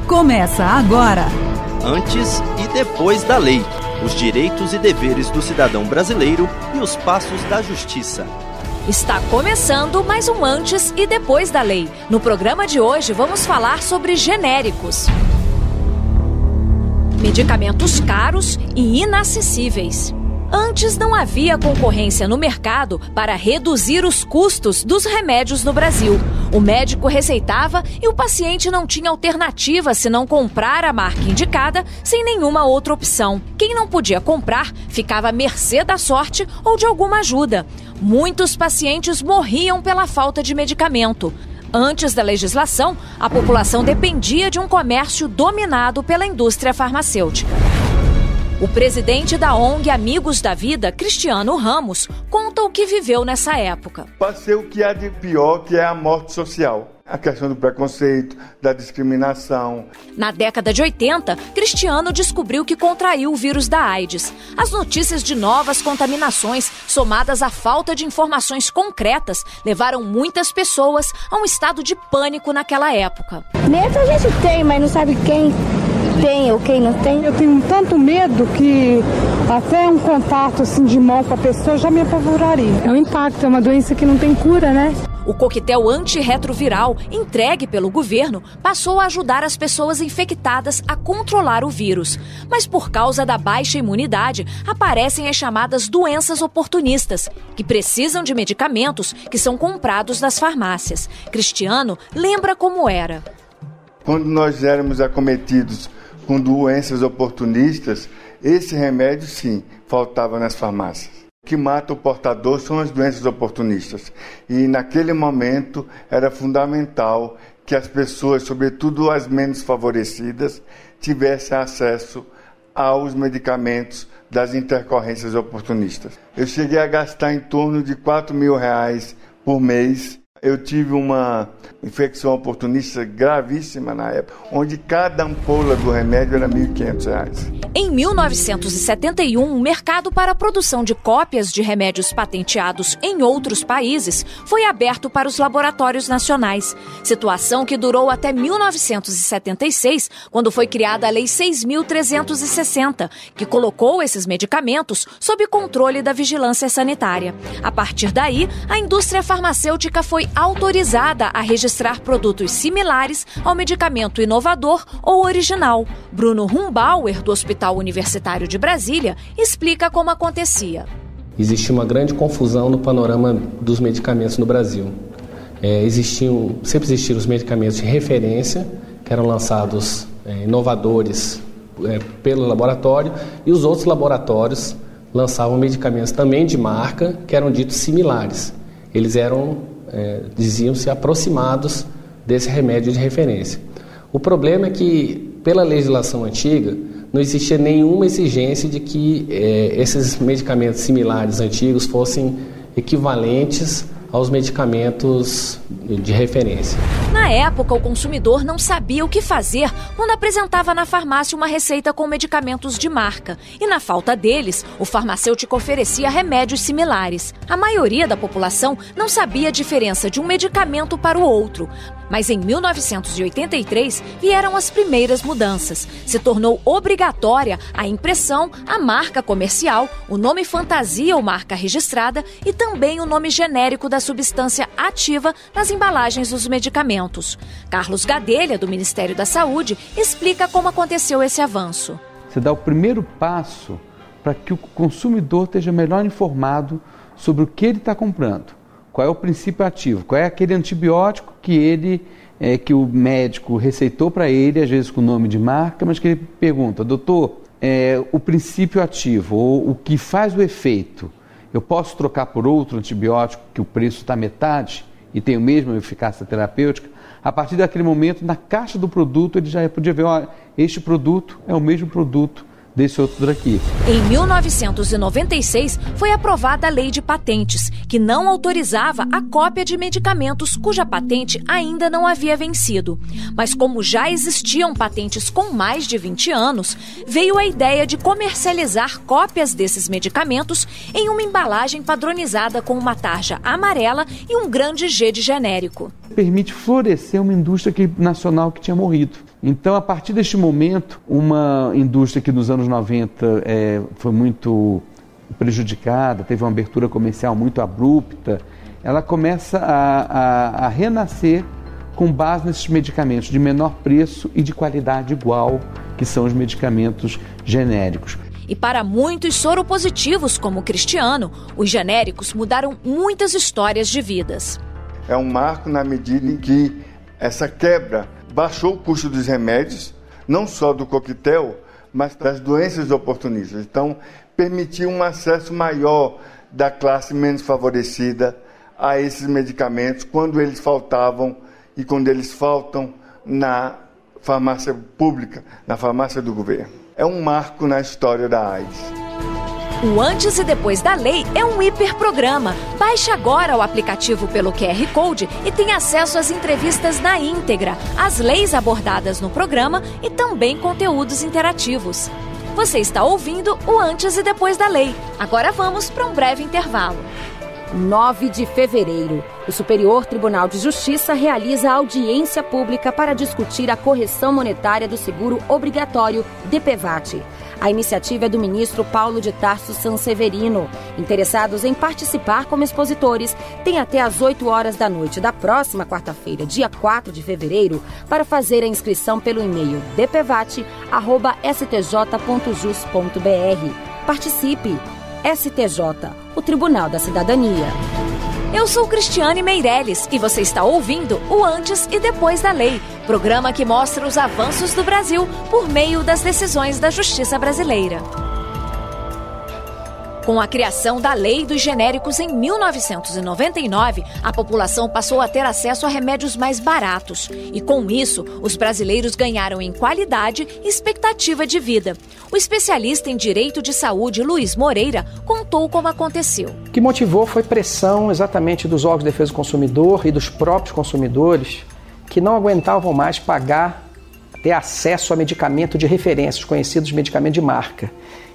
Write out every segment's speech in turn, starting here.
Começa agora. Antes e depois da lei. Os direitos e deveres do cidadão brasileiro e os passos da justiça. Está começando mais um Antes e Depois da Lei. No programa de hoje vamos falar sobre genéricos. Medicamentos caros e inacessíveis. Antes não havia concorrência no mercado para reduzir os custos dos remédios no Brasil. O médico receitava e o paciente não tinha alternativa senão comprar a marca indicada sem nenhuma outra opção. Quem não podia comprar ficava à mercê da sorte ou de alguma ajuda. Muitos pacientes morriam pela falta de medicamento. Antes da legislação, a população dependia de um comércio dominado pela indústria farmacêutica. O presidente da ONG Amigos da Vida, Cristiano Ramos, conta o que viveu nessa época. Passei o que há de pior, que é a morte social. A questão do preconceito, da discriminação. Na década de 80, Cristiano descobriu que contraiu o vírus da AIDS. As notícias de novas contaminações, somadas à falta de informações concretas, levaram muitas pessoas a um estado de pânico naquela época. Medo a gente tem, mas não sabe quem tem ou quem não tem. Eu tenho tanto medo que até um contato assim, de mão com a pessoa já me apavoraria. É um impacto, é uma doença que não tem cura, né? O coquetel antirretroviral, entregue pelo governo, passou a ajudar as pessoas infectadas a controlar o vírus. Mas por causa da baixa imunidade, aparecem as chamadas doenças oportunistas, que precisam de medicamentos que são comprados nas farmácias. Cristiano lembra como era. Quando nós éramos acometidos com doenças oportunistas, esse remédio, sim, faltava nas farmácias. O que mata o portador são as doenças oportunistas. E naquele momento era fundamental que as pessoas, sobretudo as menos favorecidas, tivessem acesso aos medicamentos das intercorrências oportunistas. Eu cheguei a gastar em torno de R$4.000 por mês. Eu tive uma infecção oportunista gravíssima na época, onde cada ampola do remédio era R$1.500. Em 1971, o mercado para a produção de cópias de remédios patenteados em outros países foi aberto para os laboratórios nacionais. Situação que durou até 1976, quando foi criada a Lei 6.360, que colocou esses medicamentos sob controle da vigilância sanitária. A partir daí, a indústria farmacêutica foi autorizada a registrar produtos similares ao medicamento inovador ou original. Bruno Humbauer, do Hospital Universitário de Brasília, explica como acontecia. Existia uma grande confusão no panorama dos medicamentos no Brasil. Sempre existiram os medicamentos de referência, que eram lançados inovadores pelo laboratório, e os outros laboratórios lançavam medicamentos também de marca, que eram ditos similares. Eles diziam-se aproximados desse remédio de referência. O problema é que, pela legislação antiga, não existia nenhuma exigência de que esses medicamentos similares antigos fossem equivalentes aos medicamentos de referência. Na época, o consumidor não sabia o que fazer quando apresentava na farmácia uma receita com medicamentos de marca. E na falta deles, o farmacêutico oferecia remédios similares. A maioria da população não sabia a diferença de um medicamento para o outro. Mas em 1983 vieram as primeiras mudanças. Se tornou obrigatória a impressão, a marca comercial, o nome fantasia ou marca registrada e também o nome genérico da substância ativa nas embalagens dos medicamentos. Carlos Gadelha, do Ministério da Saúde, explica como aconteceu esse avanço. Você dá o primeiro passo para que o consumidor esteja melhor informado sobre o que ele está comprando. Qual é o princípio ativo? Qual é aquele antibiótico que o médico receitou para ele, às vezes com nome de marca, mas que ele pergunta, doutor, o princípio ativo ou o que faz o efeito, eu posso trocar por outro antibiótico que o preço está metade e tem a mesma eficácia terapêutica? A partir daquele momento, na caixa do produto, ele já podia ver, olha, este produto é o mesmo produto desse outro daqui. Em 1996, foi aprovada a Lei de Patentes, que não autorizava a cópia de medicamentos cuja patente ainda não havia vencido. Mas como já existiam patentes com mais de 20 anos, veio a ideia de comercializar cópias desses medicamentos em uma embalagem padronizada com uma tarja amarela e um grande G de genérico. Permite florescer uma indústria nacional que tinha morrido. Então, a partir deste momento, uma indústria que nos anos 90 foi muito prejudicada, teve uma abertura comercial muito abrupta, ela começa a renascer com base nesses medicamentos de menor preço e de qualidade igual, que são os medicamentos genéricos. E para muitos soropositivos como o Cristiano, os genéricos mudaram muitas histórias de vidas. É um marco na medida em que essa quebra baixou o custo dos remédios, não só do coquetel, mas das doenças oportunistas. Então, permitiu um acesso maior da classe menos favorecida a esses medicamentos quando eles faltavam e quando eles faltam na farmácia pública, na farmácia do governo. É um marco na história da AIDS. O Antes e Depois da Lei é um hiperprograma. Baixe agora o aplicativo pelo QR Code e tenha acesso às entrevistas na íntegra, às leis abordadas no programa e também conteúdos interativos. Você está ouvindo o Antes e Depois da Lei. Agora vamos para um breve intervalo. 9 de fevereiro, o Superior Tribunal de Justiça realiza audiência pública para discutir a correção monetária do seguro obrigatório DPVAT. A iniciativa é do ministro Paulo de Tarso Sanseverino. Interessados em participar como expositores têm até às 8 horas da noite da próxima quarta-feira, dia 4 de fevereiro, para fazer a inscrição pelo e-mail dpvat@stj.jus.br. Participe! STJ, o Tribunal da Cidadania. Eu sou Cristiane Meirelles e você está ouvindo o Antes e Depois da Lei, programa que mostra os avanços do Brasil por meio das decisões da Justiça brasileira. Com a criação da Lei dos Genéricos em 1999, a população passou a ter acesso a remédios mais baratos. E com isso, os brasileiros ganharam em qualidade e expectativa de vida. O especialista em direito de saúde, Luiz Moreira, contou como aconteceu. O que motivou foi pressão exatamente dos órgãos de defesa do consumidor e dos próprios consumidores que não aguentavam mais ter acesso a medicamento de referência, os conhecidos medicamentos de marca.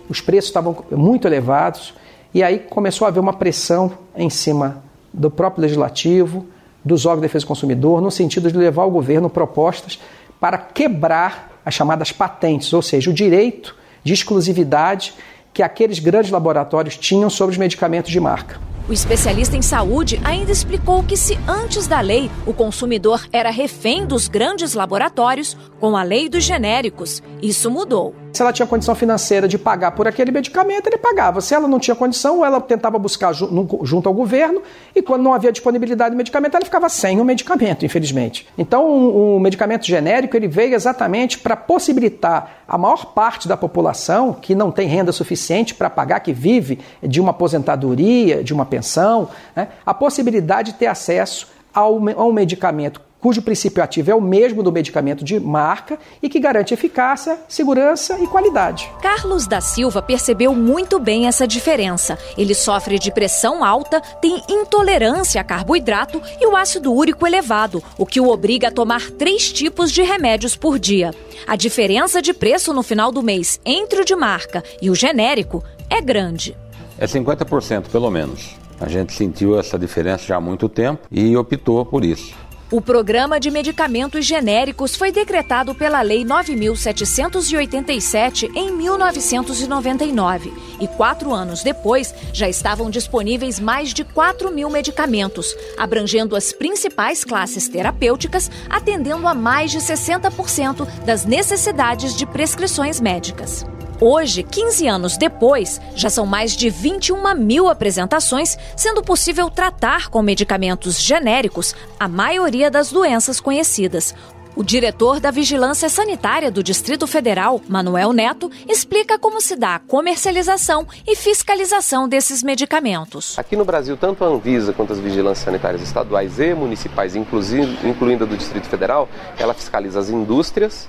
Os preços estavam muito elevados e aí começou a haver uma pressão em cima do próprio legislativo, dos órgãos de defesa do consumidor, no sentido de levar ao governo propostas para quebrar as chamadas patentes, ou seja, o direito de exclusividade que aqueles grandes laboratórios tinham sobre os medicamentos de marca. O especialista em saúde ainda explicou que se antes da lei o consumidor era refém dos grandes laboratórios, com a lei dos genéricos, isso mudou. Se ela tinha condição financeira de pagar por aquele medicamento, ele pagava. Se ela não tinha condição, ela tentava buscar junto ao governo e quando não havia disponibilidade de medicamento, ela ficava sem o medicamento, infelizmente. Então, o medicamento genérico ele veio exatamente para possibilitar a maior parte da população que não tem renda suficiente para pagar, que vive de uma aposentadoria, de uma pensão, né, a possibilidade de ter acesso a um medicamento cujo princípio ativo é o mesmo do medicamento de marca e que garante eficácia, segurança e qualidade. Carlos da Silva percebeu muito bem essa diferença. Ele sofre de pressão alta, tem intolerância a carboidrato e o ácido úrico elevado, o que o obriga a tomar 3 tipos de remédios por dia. A diferença de preço no final do mês entre o de marca e o genérico é grande. É 50% pelo menos. A gente sentiu essa diferença já há muito tempo e optou por isso. O Programa de Medicamentos Genéricos foi decretado pela Lei 9.787 em 1999 e 4 anos depois já estavam disponíveis mais de 4.000 medicamentos, abrangendo as principais classes terapêuticas, atendendo a mais de 60% das necessidades de prescrições médicas. Hoje, 15 anos depois, já são mais de 21.000 apresentações, sendo possível tratar com medicamentos genéricos a maioria das doenças conhecidas. O diretor da Vigilância Sanitária do Distrito Federal, Manuel Neto, explica como se dá a comercialização e fiscalização desses medicamentos. Aqui no Brasil, tanto a Anvisa quanto as vigilâncias sanitárias estaduais e municipais, incluindo a do Distrito Federal, ela fiscaliza as indústrias,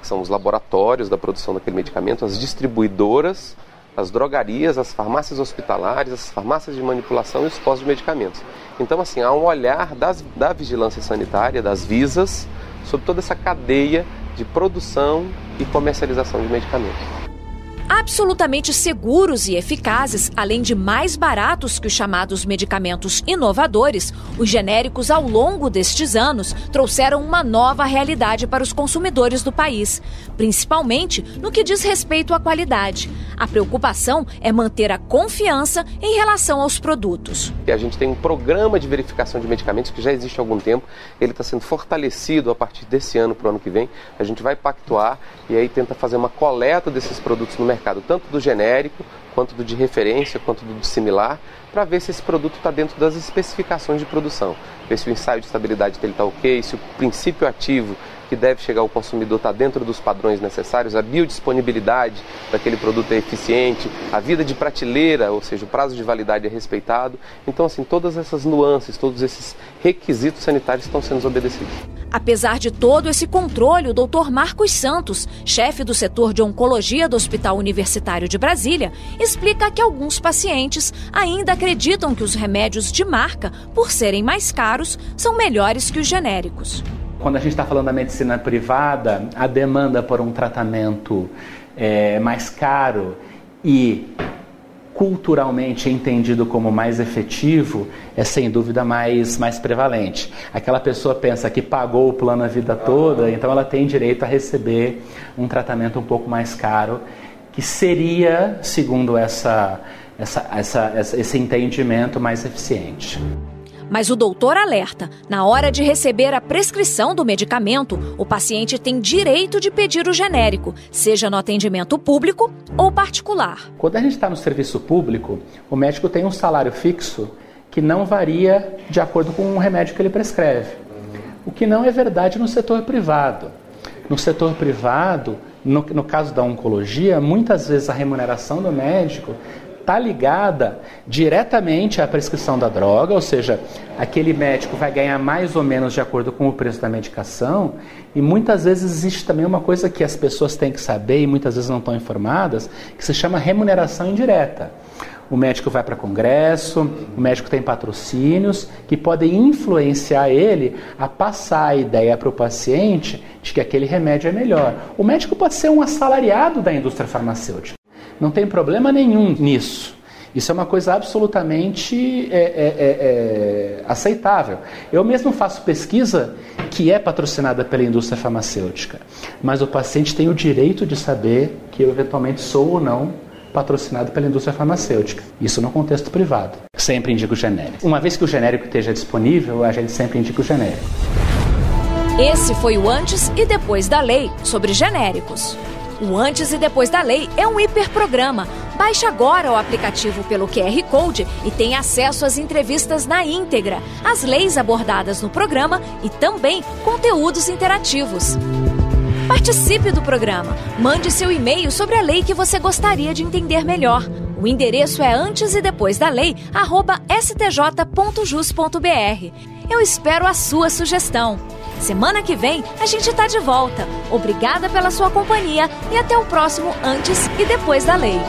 que são os laboratórios da produção daquele medicamento, as distribuidoras, as drogarias, as farmácias hospitalares, as farmácias de manipulação e os postos de medicamentos. Então, assim, há um olhar da vigilância sanitária, das Visas, sobre toda essa cadeia de produção e comercialização de medicamentos. Absolutamente seguros e eficazes, além de mais baratos que os chamados medicamentos inovadores, os genéricos ao longo destes anos trouxeram uma nova realidade para os consumidores do país, principalmente no que diz respeito à qualidade. A preocupação é manter a confiança em relação aos produtos. A gente tem um programa de verificação de medicamentos que já existe há algum tempo, ele está sendo fortalecido a partir desse ano para o ano que vem. A gente vai pactuar e aí tenta fazer uma coleta desses produtos no mercado, tanto do genérico, quanto do de referência, quanto do de similar, para ver se esse produto está dentro das especificações de produção. Ver se o ensaio de estabilidade dele está ok, se o princípio ativo que deve chegar ao consumidor está dentro dos padrões necessários, a biodisponibilidade daquele produto é eficiente, a vida de prateleira, ou seja, o prazo de validade é respeitado. Então, assim, todas essas nuances, todos esses requisitos sanitários estão sendo obedecidos. Apesar de todo esse controle, o Dr. Marcos Santos, chefe do setor de oncologia do Hospital Universitário de Brasília, explica que alguns pacientes ainda acreditam que os remédios de marca, por serem mais caros, são melhores que os genéricos. Quando a gente está falando da medicina privada, a demanda por um tratamento mais caro e culturalmente entendido como mais efetivo é sem dúvida mais prevalente. Aquela pessoa pensa que pagou o plano a vida toda, então ela tem direito a receber um tratamento um pouco mais caro, que seria, segundo esse entendimento, mais eficiente. Mas o doutor alerta, na hora de receber a prescrição do medicamento, o paciente tem direito de pedir o genérico, seja no atendimento público ou particular. Quando a gente está no serviço público, o médico tem um salário fixo que não varia de acordo com o remédio que ele prescreve. O que não é verdade no setor privado. No setor privado, no caso da oncologia, muitas vezes a remuneração do médico está ligada diretamente à prescrição da droga, ou seja, aquele médico vai ganhar mais ou menos de acordo com o preço da medicação, e muitas vezes existe também uma coisa que as pessoas têm que saber e muitas vezes não estão informadas, que se chama remuneração indireta. O médico vai para congresso, o médico tem patrocínios que podem influenciar ele a passar a ideia para o paciente de que aquele remédio é melhor. O médico pode ser um assalariado da indústria farmacêutica. Não tem problema nenhum nisso. Isso é uma coisa absolutamente aceitável. Eu mesmo faço pesquisa que é patrocinada pela indústria farmacêutica, mas o paciente tem o direito de saber que eu eventualmente sou ou não patrocinado pela indústria farmacêutica. Isso no contexto privado. Sempre indico o genérico. Uma vez que o genérico esteja disponível, a gente sempre indica o genérico. Esse foi o Antes e Depois da Lei sobre genéricos. O Antes e Depois da Lei é um hiperprograma. Baixe agora o aplicativo pelo QR Code e tenha acesso às entrevistas na íntegra, às leis abordadas no programa e também conteúdos interativos. Participe do programa. Mande seu e-mail sobre a lei que você gostaria de entender melhor. O endereço é antesedepoisdalei@stj.jus.br. Eu espero a sua sugestão. Semana que vem a gente está de volta. Obrigada pela sua companhia e até o próximo Antes e Depois da Lei.